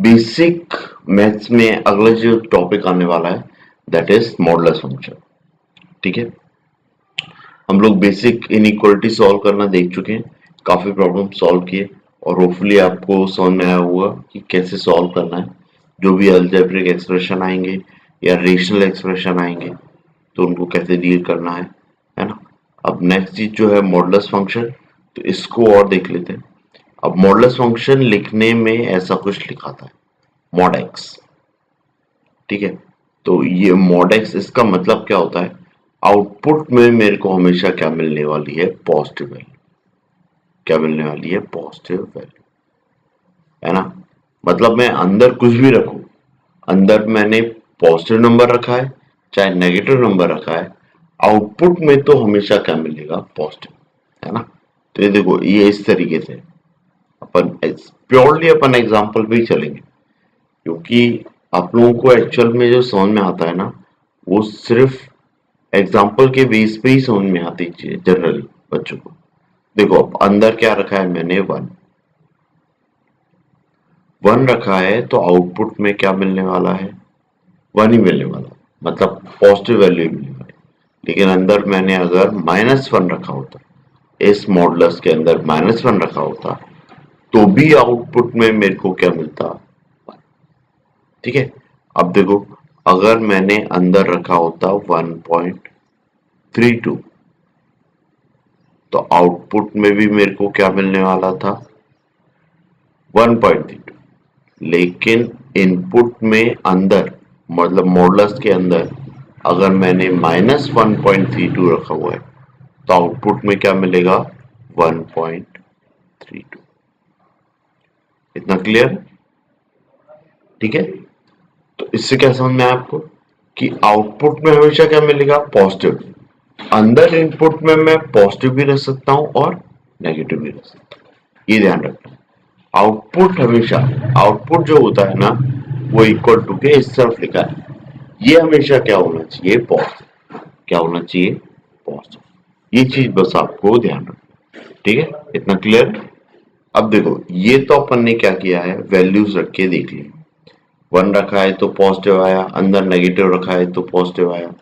Basic maths में अगला जो टॉपिक आने वाला है दैट इज मॉडुलस फंक्शन। ठीक है, हम लोग बेसिक इनइक्वालिटी सॉल्व करना देख चुके हैं, काफी प्रॉब्लम सॉल्व किए और होपफुली आपको समझ में आया होगा कि कैसे सॉल्व करना है। जो भी अलजेब्रिक एक्सप्रेशन आएंगे या रेशनल एक्सप्रेशन आएंगे तो उनको कैसे डील करना है ना। अब नेक्स्ट चीज जो है मॉडुलस फंक्शन, तो इसको और देख लेते हैं। अब मॉडुलस फंक्शन लिखने में ऐसा कुछ लिखा था, मॉड एक्स। ठीक है, तो ये मॉड एक्स इसका मतलब क्या होता है, आउटपुट में मेरे को हमेशा क्या मिलने वाली है, पॉजिटिव वैल्यू। क्या मिलने वाली है, पॉजिटिव वैल्यू, है ना। मतलब मैं अंदर कुछ भी रखूं, अंदर मैंने पॉजिटिव नंबर रखा है चाहे नेगेटिव नंबर रखा है, आउटपुट में तो हमेशा क्या मिलेगा, पॉजिटिव, है ना। तो ये देखो, ये इस तरीके से अपन प्योरली अपन एग्जांपल पे ही चलेंगे, क्योंकि आप लोगों को एक्चुअल में जो समझ में आता है ना, वो सिर्फ एग्जाम्पल के बेस पे ही समझ में आती है जनरली बच्चों को। देखो अब अंदर क्या रखा है मैंने, वन। वन रखा है तो आउटपुट में क्या मिलने वाला है, वन ही मिलने वाला, मतलब पॉजिटिव वैल्यू ही मिलने वाली। लेकिन अंदर मैंने अगर -1 रखा होता, इस मॉडुलस के अंदर -1 रखा होता, तो भी आउटपुट में मेरे को क्या मिलता, ठीक है। अब देखो, अगर मैंने अंदर रखा होता 1.32, तो आउटपुट में भी मेरे को क्या मिलने वाला था, 1.32। लेकिन इनपुट में अंदर, मतलब मॉडुलस के अंदर अगर मैंने -1.32 रखा हुआ है, तो आउटपुट में क्या मिलेगा, 1.32। इतना क्लियर, ठीक है। तो इससे क्या समझ में आया आपको कि आउटपुट में हमेशा क्या मिलेगा, पॉजिटिव। अंदर इनपुट में मैं पॉजिटिव भी रख सकता हूं और नेगेटिव भी रख सकता हूं, ये ध्यान रखना। आउटपुट हमेशा, आउटपुट जो होता है ना, वो इक्वल टू के इस तरफ लिखा है, ये हमेशा क्या होना चाहिए, पॉजिटिव। क्या होना चाहिए, पॉजिटिव। ये चीज बस आपको ध्यान रखना, ठीक है। इतना क्लियर। अब देखो, ये तो अपन ने क्या किया है, वैल्यूज रख के देख ली। वन रखा है तो पॉजिटिव आया, अंदर नेगेटिव रखा है तो पॉजिटिव आया।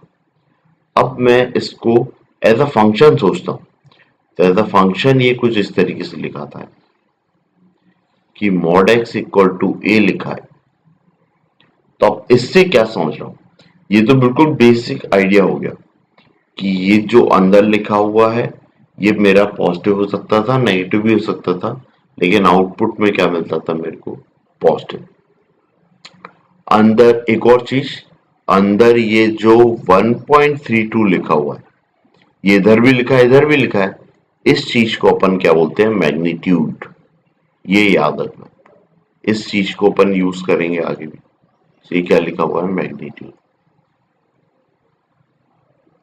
अब मैं इसको एज अ फंक्शन सोचता हूं, तो एज अ फंक्शन ये कुछ इस तरीके से लिखा था कि मॉड एक्स इक्वल टू ए लिखा है। तो अब इससे क्या समझ रहा हूं, ये तो बिल्कुल बेसिक आइडिया हो गया कि ये जो अंदर लिखा हुआ है ये मेरा पॉजिटिव हो सकता था, नेगेटिव भी हो सकता था, लेकिन आउटपुट में क्या मिलता था मेरे को, पॉजिटिव। अंदर एक और चीज, अंदर ये जो 1.32 लिखा हुआ है, ये इधर भी लिखा है इधर भी लिखा है, इस चीज को अपन क्या बोलते हैं, मैग्नीट्यूड। ये याद रखना, इस चीज को अपन यूज करेंगे आगे भी। तो ये क्या लिखा हुआ है, मैग्नीट्यूड,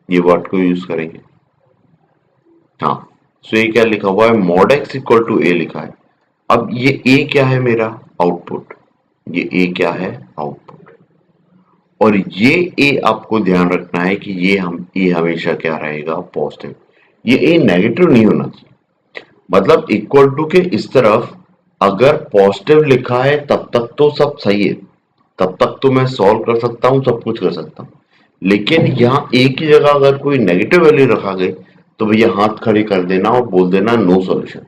ये वर्ड को यूज करेंगे। हाँ, सो ये क्या लिखा हुआ है, मॉड एक्स इक्वल टू ए लिखा है। अब ये ए क्या है मेरा, आउटपुट। ये ए क्या है, आउटपुट। और ये ए आपको ध्यान रखना है कि ये हमेशा क्या रहेगा, पॉजिटिव। ये ए नेगेटिव नहीं होना चाहिए। मतलब इक्वल टू के इस तरफ अगर पॉजिटिव लिखा है तब तक तो सब सही है, तब तक तो मैं सॉल्व कर सकता हूं, सब कुछ कर सकता हूं। लेकिन यहाँ एक ही जगह अगर कोई नेगेटिव वैल्यू रखा गई, तो भैया हाथ खड़े कर देना और बोल देना नो सॉल्यूशन,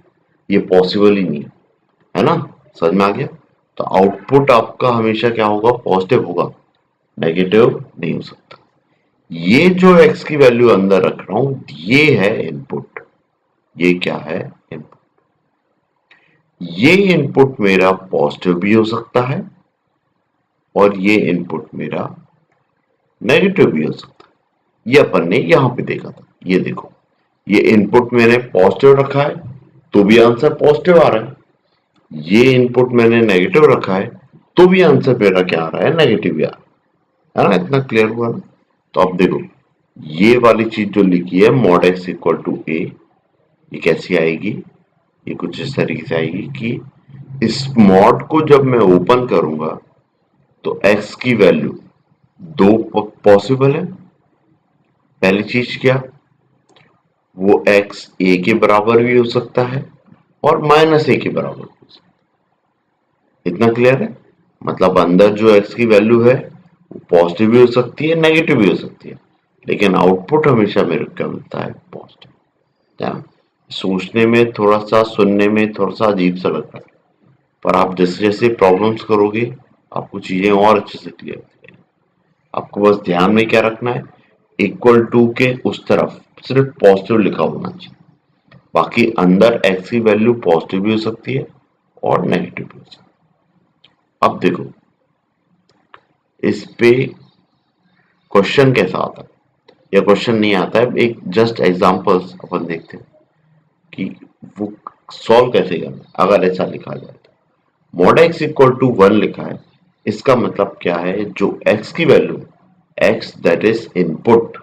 ये पॉसिबल ही नहीं है ना। समझ में आ गया। तो आउटपुट आपका हमेशा क्या होगा, पॉजिटिव होगा, नेगेटिव नहीं हो सकता। ये जो एक्स की वैल्यू अंदर रख रहा हूं, ये है इनपुट। ये क्या है, इनपुट। ये इनपुट मेरा पॉजिटिव भी हो सकता है और ये इनपुट मेरा नेगेटिव भी हो सकता है। ये अपन ने यहां पे देखा था, ये देखो, ये इनपुट मैंने पॉजिटिव रखा है तो भी आंसर पॉजिटिव आ रहा है, ये इनपुट मैंने नेगेटिव रखा है तो भी आंसर मेरा क्या आ रहा है, नेगेटिव ही आ रहा है ना। इतना क्लियर हुआ ना। तो अब देखो, ये वाली चीज जो लिखी है मॉड एक्स इक्वल टू ए, ये कैसी आएगी, ये कुछ इस तरीके से आएगी कि इस मॉड को जब मैं ओपन करूंगा तो x की वैल्यू दो पॉसिबल है। पहली चीज क्या, वो x a के बराबर भी हो सकता है और -a के बराबर भी हो सकता है। इतना क्लियर है। मतलब अंदर जो x की वैल्यू है वो पॉजिटिव भी हो सकती है, नेगेटिव भी हो सकती है, लेकिन आउटपुट हमेशा मेरे को क्या मिलता है, पॉजिटिव। ध्यान, सोचने में थोड़ा सा, सुनने में थोड़ा सा अजीब सा लग रहा है, पर आप जैसे जैसे प्रॉब्लम्स करोगे आपको चीजें और अच्छे से क्लियर होती है। आपको बस ध्यान में क्या रखना है, इक्वल टू के उस तरफ सिर्फ पॉजिटिव लिखा होना चाहिए, बाकी अंदर x की वैल्यू पॉजिटिव भी हो सकती है और नेगेटिव भी हो सकती है। अब देखो इस पे क्वेश्चन कैसा आता है या क्वेश्चन नहीं आता है, एक जस्ट एग्जांपल्स अपन देखते हैं कि वो सॉल्व कैसे करना। अगर ऐसा लिखा जाए तो mod x इक्वल टू 1 लिखा है, इसका मतलब क्या है, जो x की वैल्यू है, x दैट इज इनपुट,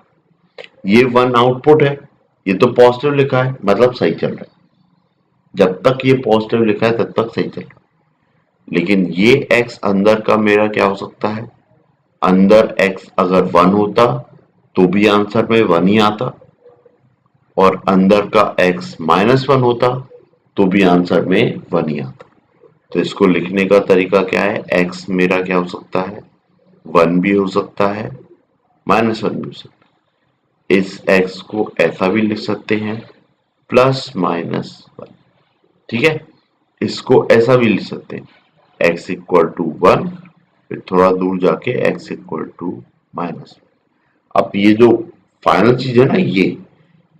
ये 1 आउटपुट है, ये तो पॉजिटिव लिखा है मतलब सही चल रहा है। जब तक ये पॉजिटिव लिखा है तब तक सही चल रहा है, लेकिन ये x अंदर का मेरा क्या हो सकता है, अंदर x अगर 1 होता तो भी आंसर में 1 ही आता, और अंदर का x -1 होता तो भी आंसर में 1 ही आता। तो इसको लिखने का तरीका क्या है, x मेरा क्या हो सकता है, 1 भी हो सकता है, -1 भी हो सकता है। इस x को ऐसा भी लिख सकते हैं, +-1, ठीक है। इसको ऐसा भी लिख सकते हैं, x इक्वल टू 1, फिर थोड़ा दूर जाके x इक्वल टू -1। अब ये जो फाइनल चीज है ना,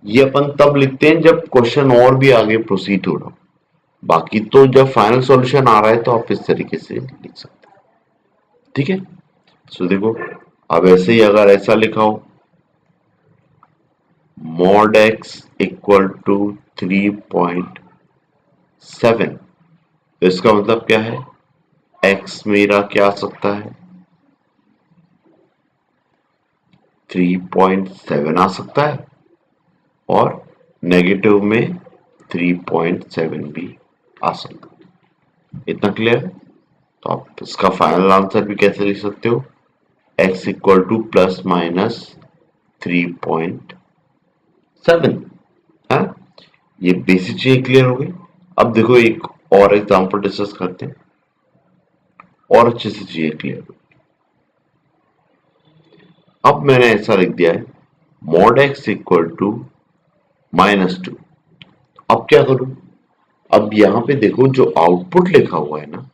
ये अपन तब लिखते हैं जब क्वेश्चन और भी आगे प्रोसीड हो रहा हो, बाकी तो जब फाइनल सॉल्यूशन आ रहा है तो आप इस तरीके से लिख सकते हैं, ठीक है। सो देखो, अब ऐसे ही अगर ऐसा लिखा हो, mod x इक्वल टू 3.7, तो इसका मतलब क्या है, x मेरा क्या आ सकता है, 3.7 आ सकता है, और नेगेटिव में 3.7 भी आ सकता है। इतना क्लियर है। तो आप इसका फाइनल आंसर भी कैसे लिख सकते हो, x इक्वल टू +-3.7 है। ये बेसिक चीजें क्लियर हो गई। अब देखो एक और एग्जांपल डिस्कस करते हैं और अच्छे से चीजें क्लियर हो। अब मैंने ऐसा लिख दिया है, mod x इक्वल टू -2। अब क्या करूं, अब यहां पे देखो जो आउटपुट लिखा हुआ है ना,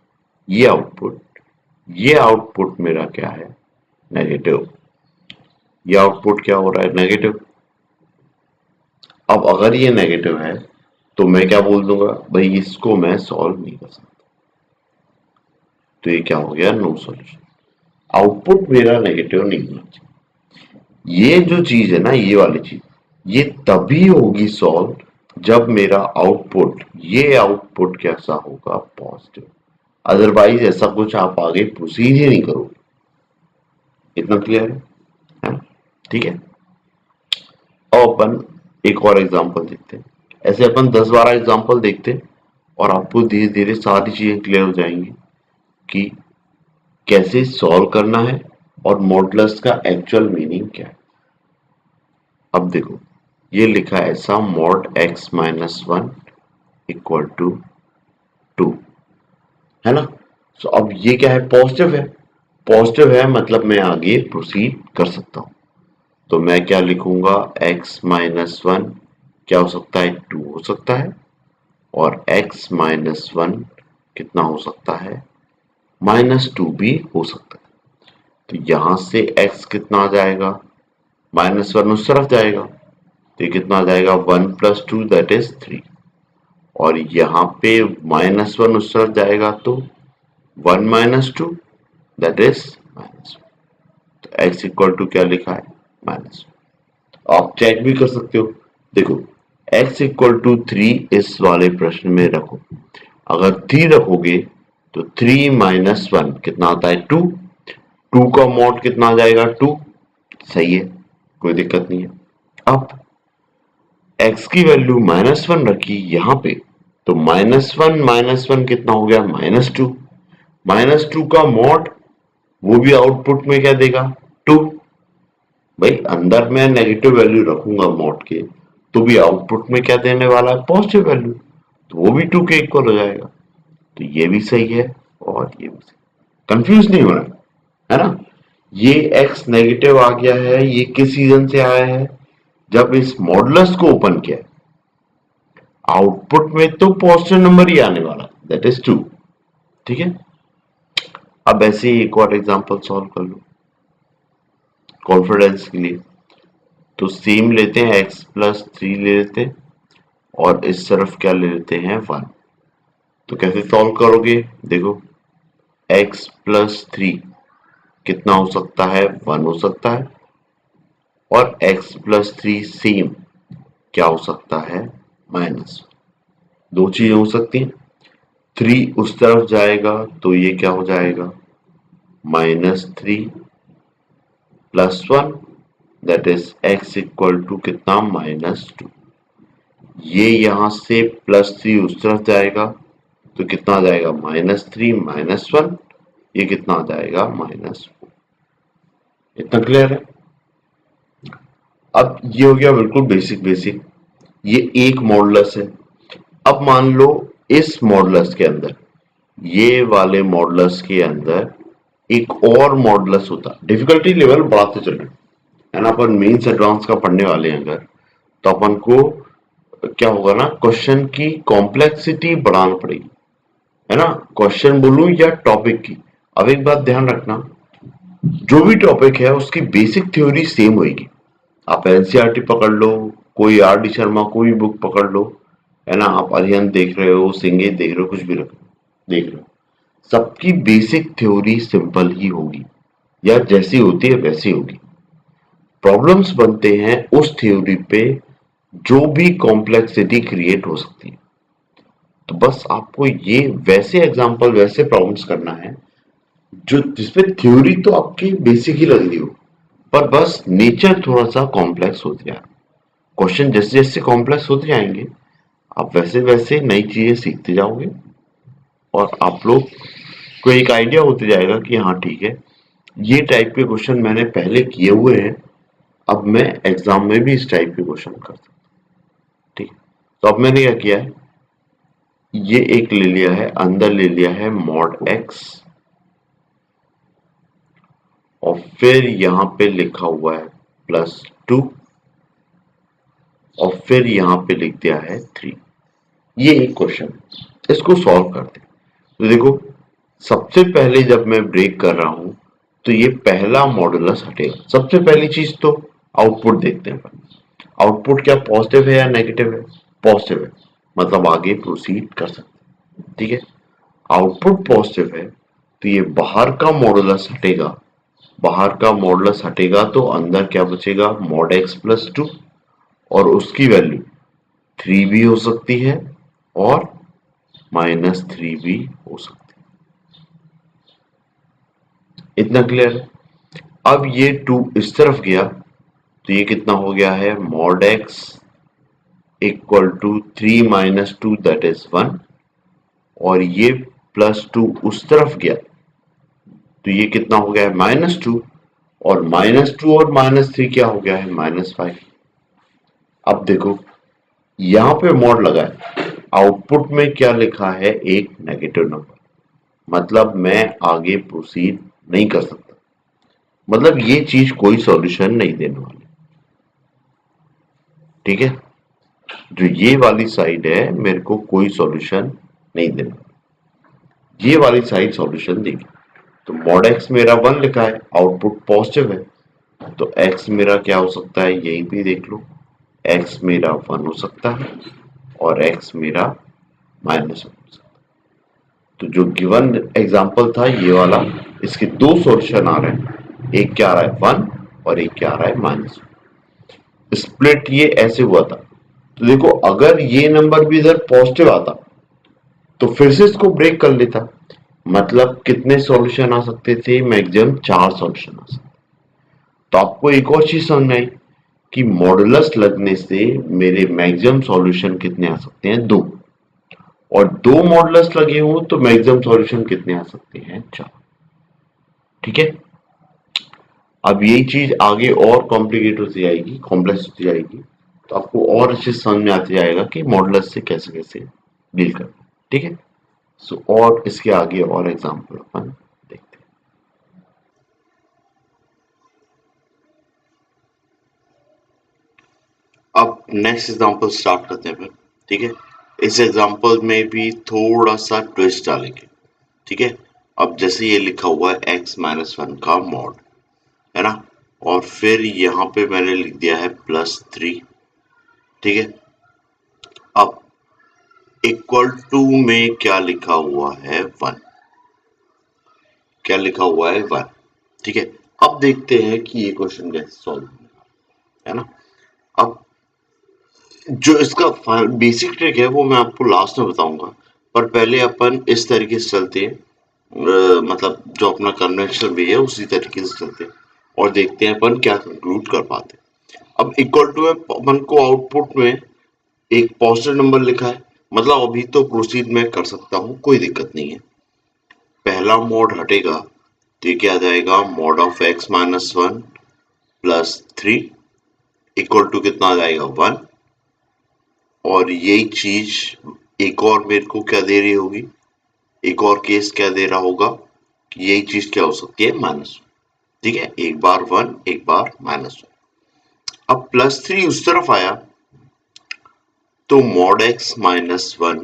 ये आउटपुट मेरा क्या है, नेगेटिव। ये आउटपुट क्या हो रहा है, नेगेटिव। अब अगर ये नेगेटिव है तो मैं क्या बोल दूंगा, भाई इसको मैं सॉल्व नहीं कर सकता, तो ये क्या हो गया, नो सॉल्यूशन। आउटपुट मेरा नेगेटिव नहीं होना चाहिए। ये जो चीज है ना, ये वाली चीज, ये तभी होगी सॉल्व जब मेरा आउटपुट, ये आउटपुट कैसा होगा, पॉजिटिव। अदरवाइज ऐसा कुछ आप आगे प्रोसीड ही नहीं करोगे। इतना क्लियर है? ठीक है। अब अपन एक और एग्जांपल देखते हैं। ऐसे अपन 10-12 एग्जांपल देखते हैं और आपको धीरे धीरे सारी चीजें क्लियर हो जाएंगी कि कैसे सॉल्व करना है और मॉडुलस का एक्चुअल मीनिंग क्या है। अब देखो, ये लिखा है ऐसा, mod x-1 इक्वल टू 2, है ना। सो अब ये क्या है, पॉजिटिव है। पॉजिटिव है मतलब मैं आगे प्रोसीड कर सकता हूं। तो मैं क्या लिखूंगा, x-1 क्या हो सकता है, 2 हो सकता है, और x-1 कितना हो सकता है, -2 भी हो सकता है। तो यहां से x कितना आ जाएगा, -1 उस तरफ जाएगा, तो ये कितना आ जाएगा, 1 + 2 दैट इज 3, और यहाँ पे -1 उस तरफ जाएगा तो 1 - 2 दैट इज -1। तो x इक्वल टू क्या लिखा है, -1। आप चेक भी कर सकते हो, देखो x इक्वल टू 3 इस वाले प्रश्न में रखो, अगर 3 रखोगे तो 3 - 1 कितना आता है, 2। 2 का मॉड कितना आ जाएगा, 2। सही है, कोई दिक्कत नहीं है। अब x की वैल्यू -1 रखी यहां पे, तो -1 कितना हो गया, -2। -2 का मॉड, वो भी आउटपुट में क्या देगा, 2। भाई अंदर मैं नेगेटिव वैल्यू रखूंगा मॉड के, तो भी आउटपुट में क्या देने वाला है, पॉजिटिव वैल्यू, तो वो भी 2 के इक्वल हो जाएगा। तो ये भी सही है और ये भी सही। कंफ्यूज नहीं होना है ना। ये x नेगेटिव आ गया है, ये किस रीजन से आया है, जब इस मॉडुलस को ओपन किया। आउटपुट में तो पॉजिटिव नंबर ही आने वाला, दैट इज 2। ठीक है, अब ऐसे ही एक और एग्जांपल सॉल्व कर लो कॉन्फिडेंस के लिए। तो सेम लेते हैं, x प्लस 3 ले लेते हैं और इस तरफ क्या ले लेते हैं 1। तो कैसे सॉल्व करोगे, देखो x प्लस 3 कितना हो सकता है, 1 हो सकता है, और x प्लस 3 सेम क्या हो सकता है, माइनस। दो चीजें हो सकती हैं, 3 उस तरफ जाएगा तो ये क्या हो जाएगा, -3 plus 1, that is x equal to कितना, -2। ये यहां से +3 उस तरफ जाएगा तो कितना आ जाएगा, -3 -1, ये कितना आ जाएगा, -4। इतना क्लियर है। अब ये हो गया बिल्कुल बेसिक बेसिक, ये एक मॉडुलस है। अब मान लो इस मॉडुलस के अंदर, ये वाले मॉडुलस के अंदर एक और मॉडुलस होता, डिफिकल्टी लेवल बढ़ाते चले, है ना। अपन मेंस एडवांस का पढ़ने वाले हैं अगर, तो अपन को क्या होगा ना, क्वेश्चन की कॉम्प्लेक्सिटी बढ़ानी पड़ेगी, है ना। क्वेश्चन बोलूं या टॉपिक की। अब एक बात ध्यान रखना, जो भी टॉपिक है उसकी बेसिक थ्योरी सेम होगी। आप एनसीईआरटी पकड़ लो, कोई आर डी शर्मा कोई बुक पकड़ लो, है ना, आप अरिहंत देख रहे हो, सिंगे देख रहे हो, कुछ भी देख रहे हो, सबकी बेसिक थ्योरी सिंपल ही होगी, या जैसी होती है वैसी होगी। प्रॉब्लम्स बनते हैं उस थ्योरी पे जो भी कॉम्प्लेक्सिटी क्रिएट हो सकती है। तो बस आपको ये वैसे एग्जांपल, वैसे प्रॉब्लम्स करना है जो जिसमें थ्योरी तो आपकी बेसिक ही लग रही हो, पर बस नेचर थोड़ा सा कॉम्प्लेक्स होते जाए। क्वेश्चन जैसे जैसे कॉम्प्लेक्स होते जाएंगे, आप वैसे वैसे नई चीजें सीखते जाओगे, और आप लोग को एक आइडिया होते जाएगा कि हाँ ठीक है, ये टाइप के क्वेश्चन मैंने पहले किए हुए हैं, अब मैं एग्जाम में भी इस टाइप के क्वेश्चन कर सकता हूँ। ठीक है, तो अब मैंने क्या किया है, ये एक ले लिया है, अंदर ले लिया है मॉड x, और फिर यहां पे लिखा हुआ है +2, और फिर यहां पे लिख दिया है 3। ये एक क्वेश्चन, इसको सॉल्व करते हैं। तो देखो, सबसे पहले जब मैं ब्रेक कर रहा हूं तो ये पहला मॉडुलस हटेगा। सबसे पहली चीज तो आउटपुट देखते हैं। आउटपुट क्या पॉजिटिव है या नेगेटिव है, पॉजिटिव है, मतलब आगे प्रोसीड कर सकते हैं। ठीक है, आउटपुट पॉजिटिव है तो ये बाहर का मॉडुलस हटेगा, बाहर का मॉडुलस हटेगा तो अंदर क्या बचेगा, मॉड x प्लस 2, और उसकी वैल्यू 3 भी हो सकती है और -3 भी हो सकती है। इतना क्लियर है। अब ये 2 इस तरफ गया तो ये कितना हो गया है, mod x equal to 3 - 2 that is 1, और ये +2 उस तरफ गया तो ये कितना हो गया है, -2, और -2 और -3 क्या हो गया है, -5। अब देखो, यहां पे मॉड लगा है, आउटपुट में क्या लिखा है, एक नेगेटिव नंबर, मतलब मैं आगे प्रोसीड नहीं कर सकता, मतलब ये चीज कोई सॉल्यूशन नहीं देने वाली। ठीक है, जो ये वाली साइड है मेरे को कोई सॉल्यूशन नहीं देना, ये वाली साइड सॉल्यूशन देगी। तो मॉड एक्स मेरा 1 लिखा है, आउटपुट पॉजिटिव है, तो x मेरा क्या हो सकता है, यही भी देख लो, x मेरा 1 हो सकता है और x मेरा -1 हो सकता है। तो जो गिवन एग्जांपल था ये वाला, इसके दो सॉल्यूशन आ रहे हैं, एक क्या आ रहा है 1 और एक क्या आ रहा है -1। स्प्लिट ये ऐसे हुआ था। तो देखो, अगर ये नंबर भी इधर पॉजिटिव आता तो फिर से इसको ब्रेक कर लेता, मतलब कितने सॉल्यूशन आ सकते थे, मैक्सिमम 4 सॉल्यूशन आ सकते। तो आपको एक और चीज समझ में आई कि मॉडुलस लगने से मेरे मैक्सिमम सॉल्यूशन कितने आ सकते हैं, 2, और 2 मॉडुलस लगे हो तो मैक्सिमम सॉल्यूशन कितने आ सकते हैं, 4। ठीक है, अब यही चीज आगे और कॉम्प्लिकेट होती जाएगी, कॉम्प्लेक्स होती जाएगी, तो आपको और अच्छे से समझ में आते जाएगा कि मॉडुलस से कैसे कैसे डील करना। ठीक है, सो और इसके आगे और एग्जांपल अपन देखते हैं। अब नेक्स्ट एग्जांपल स्टार्ट करते हैं फिर, ठीक है। इस एग्जांपल में भी थोड़ा सा ट्विस्ट डालेंगे, ठीक है। अब जैसे ये लिखा हुआ है x-1 का मॉड, है ना, और फिर यहाँ पे मैंने लिख दिया है +3, ठीक है। अब इक्वल टू में क्या लिखा हुआ है 1, क्या लिखा हुआ है 1, ठीक है। अब देखते हैं कि ये क्वेश्चन कैसे सॉल्व है ना। अब जो इसका बेसिक ट्रिक है वो मैं आपको लास्ट में बताऊंगा, पर पहले अपन इस तरीके से चलते हैं, मतलब जो अपना कन्वेंशन भी है उसी तरीके से चलते हैं और देखते हैं अपन क्या कंक्लूड कर पाते हैं। अब इक्वल टू में अपन को आउटपुट में एक पॉजिटिव नंबर लिखा है, मतलब अभी तो प्रोसीड में कर सकता हूँ, कोई दिक्कत नहीं है। पहला मोड हटेगा तो ये क्या आ जाएगा, mode of x-1 +3 equal to कितना आ जाएगा 1, और यही चीज एक और मेरे को क्या दे रही होगी, एक और केस क्या दे रहा होगा कि यही चीज क्या हो सकती है -1, ठीक है। एक बार 1, एक बार -1। अब +3 उस तरफ आया तो mod x-1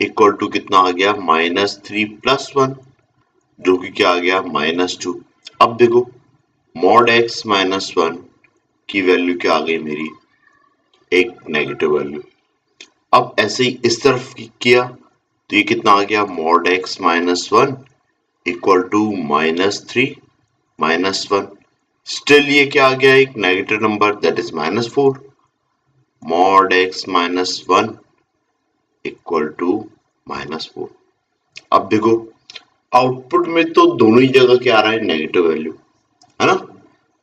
इक्वल टू कितना आ गया, -3 + 1, जो कि क्या आ गया -2। अब देखो mod x-1 की वैल्यू क्या आ गई मेरी, एक नेगेटिव वैल्यू। अब ऐसे ही इस तरफ किया तो ये कितना आ गया, mod x-1 equal to -3 -1। Still ये क्या आ गया, एक negative number, that is -4। mod x-1 equal to -4। अब देखो आउटपुट में तो दोनों ही जगह क्या आ रहा है, नेगेटिव वैल्यू, है ना,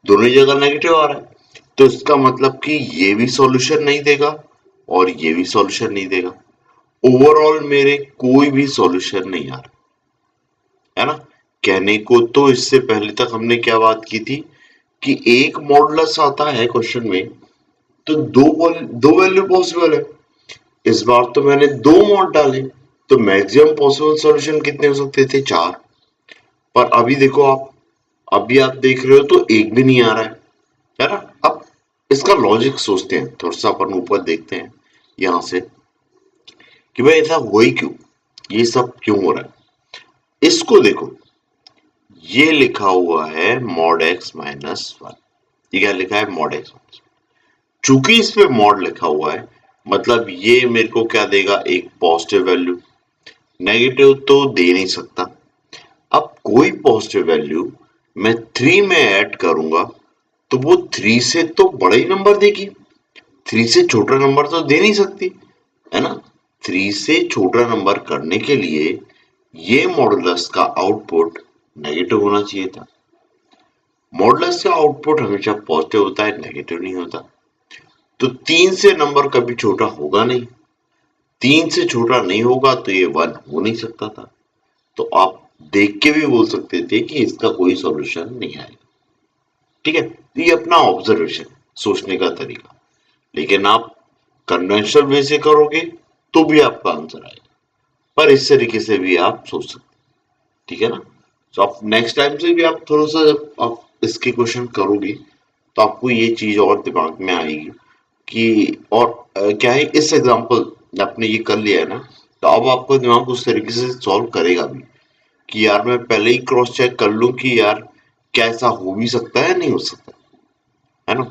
दोनों ही जगह नेगेटिव आ रहा है। तो इसका मतलब कि ये भी सॉल्यूशन नहीं देगा और ये भी सॉल्यूशन नहीं देगा। ओवरऑल मेरे कोई भी सॉल्यूशन नहीं आ रहा, है ना। कहने को तो इससे पहले तक हमने क्या बात की थी कि एक मॉडुलस आता है क्वेश्चन में तो दो वैल्यू पॉसिबल है। इस बार तो मैंने दो मॉड डाले तो मैक्सिमम पॉसिबल सॉल्यूशन कितने हो सकते थे, 4। पर अभी देखो आप, अभी आप देख रहे हो तो एक भी नहीं आ रहा है ना। अब इसका लॉजिक सोचते हैं थोड़ा सा, अपन ऊपर देखते हैं यहां से कि भाई ऐसा हो ही क्यों, ये सब क्यों हो रहा है। इसको देखो, ये लिखा हुआ है mod x-1, ये क्या लिखा है, mod x-1। चूंकि इस पे mod लिखा हुआ है मतलब ये मेरे को क्या देगा, एक पॉजिटिव वैल्यू, नेगेटिव तो दे नहीं सकता। अब कोई पॉजिटिव वैल्यू मैं 3 में ऐड करूंगा तो वो 3 से तो बड़ा ही नंबर देगी, 3 से छोटा नंबर तो दे नहीं सकती, है ना। 3 से छोटा नंबर करने के लिए ये मॉडुलस का आउटपुट नेगेटिव होना चाहिए था। मॉडुलस का आउटपुट हमेशा पॉजिटिव होता है, नेगेटिव नहीं होता। तो 3 से नंबर कभी छोटा होगा नहीं, 3 से छोटा नहीं होगा तो ये 1 हो नहीं सकता था। तो आप देख के भी बोल सकते थे कि इसका कोई सॉल्यूशन नहीं आएगा, ठीक है। तो ये अपना ऑब्जर्वेशन, सोचने का तरीका। लेकिन आप कन्वेंशनल वे से करोगे तो भी आपका आंसर आएगा, पर इस तरीके से भी आप सोच सकते, ठीक है ना। तो आप नेक्स्ट टाइम से भी आप थोड़ा सा जब आप इसके क्वेश्चन करोगे तो आपको ये चीज और दिमाग में आएगी कि, और क्या है, इस एग्जांपल आपने ये कर लिया है ना, तो अब आपका दिमाग उस तरीके से सॉल्व करेगा भी कि यार मैं पहले ही क्रॉस चेक कर लूं कि यार क्या ऐसा हो भी सकता है, नहीं हो सकता, है ना।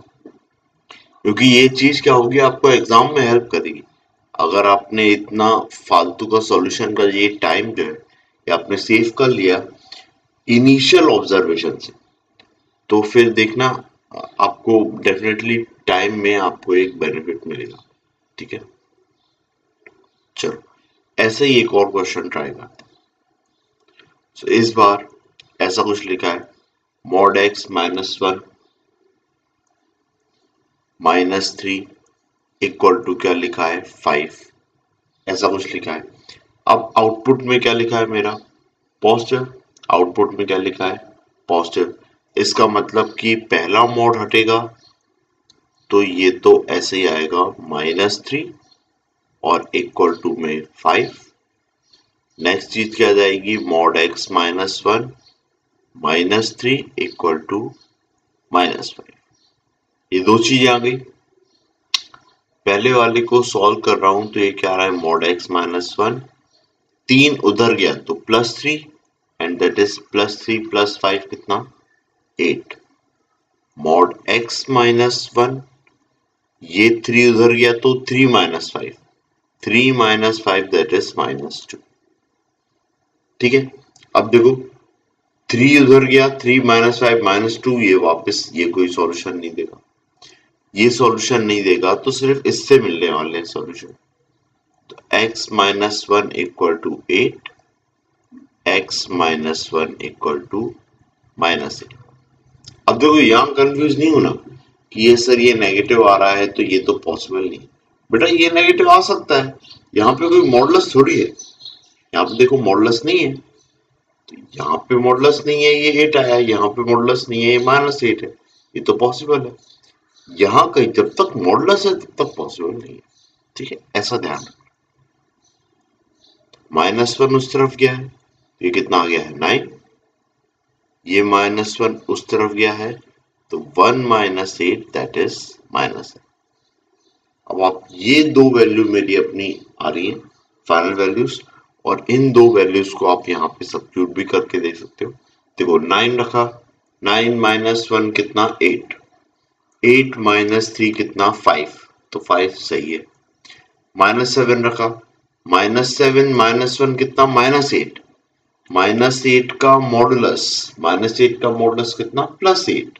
क्योंकि ये चीज क्या होगी, आपको एग्जाम में हेल्प करेगी। अगर आपने इतना फालतू का सॉल्यूशन का ये टाइम जो है ये आपने सेव कर लिया इनिशियल ऑब्जर्वेशन से, तो फिर देखना आपको डेफिनेटली टाइम में आपको एक बेनिफिट मिलेगा, ठीक है। चलो ऐसे ही एक और क्वेश्चन ट्राई करते हैं। तो इस बार ऐसा कुछ लिखा है, mod x-1 -3 इक्वल टू क्या लिखा है 5, ऐसा कुछ लिखा है। अब आउटपुट में क्या लिखा है मेरा, पॉजिटिव। आउटपुट में क्या लिखा है, पॉजिटिव। इसका मतलब कि पहला मोड हटेगा तो ये तो ऐसे ही आएगा -3 और इक्वल टू में 5। नेक्स्ट चीज क्या जाएगी, mod x-1 -3 इक्वल टू -5। ये दो चीजें आ गई। पहले वाले को सॉल्व कर रहा हूं तो ये क्या आ रहा है मॉड एक्स माइनस वन, 3 उधर गया तो +3 एंड दैट इज +3 + 5 कितना 8, मॉड एक्स माइनस वन, ये 3 उधर गया तो 3 - 5, 3 - 5 दैट इज -2। ठीक है, अब देखो 3 उधर गया, 3 - 5 -2, ये वापस ये कोई सॉल्यूशन नहीं देगा, ये सॉल्यूशन नहीं देगा तो सिर्फ इससे मिलने वाले हैं सॉल्यूशन। तो x - 1 = 8, x - 1 = -8। अब देखो यहाँ कंफ्यूज नहीं होना कि ये सर ये नेगेटिव आ रहा है तो ये तो पॉसिबल नहीं। बेटा ये नेगेटिव आ सकता है, यहाँ पे कोई मॉडुलस थोड़ी है, यहाँ पे देखो मॉडुलस नहीं है, तो यहाँ पे मॉडुलस नहीं है ये 8 आया, यहाँ पे मॉडुलस नहीं है ये -8 है, ये तो पॉसिबल है। यहाँ कहीं जब तक मॉडुलस है तब तक पॉसिबल नहीं है। ठीक है, ऐसा ध्यान रखना। -1 उस तरफ गया है, तो ये कितना आ गया है 9, ये -1 उस तरफ गया है तो 1 - 8 दैट इज -8। अब आप ये दो वैल्यू मेरी अपनी आ रही है फाइनल वैल्यूज, और इन दो वैल्यूज को आप यहाँ पे सब्स्टिट्यूट भी करके देख सकते हो। देखो 9 रखा, 9 - 1 कितना 8, 8 - 3 कितना 5, तो 5 सही है। -7 रखा, -7 - 1 कितना -8, -8 का मॉडुलस, -8 का मॉडुलस कितना +8,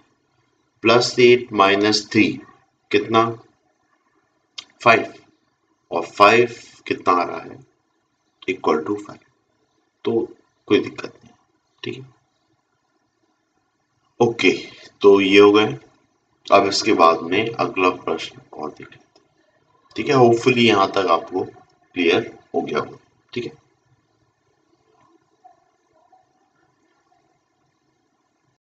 +8 - 3 कितना 5, और 5 कितना आ रहा है =5, तो कोई दिक्कत नहीं। ठीक है, ओके, तो ये हो गए। अब इसके बाद में अगला प्रश्न और देख लेते हैं। ठीक है, होपफुली यहां तक आपको क्लियर हो गया हो। ठीक है।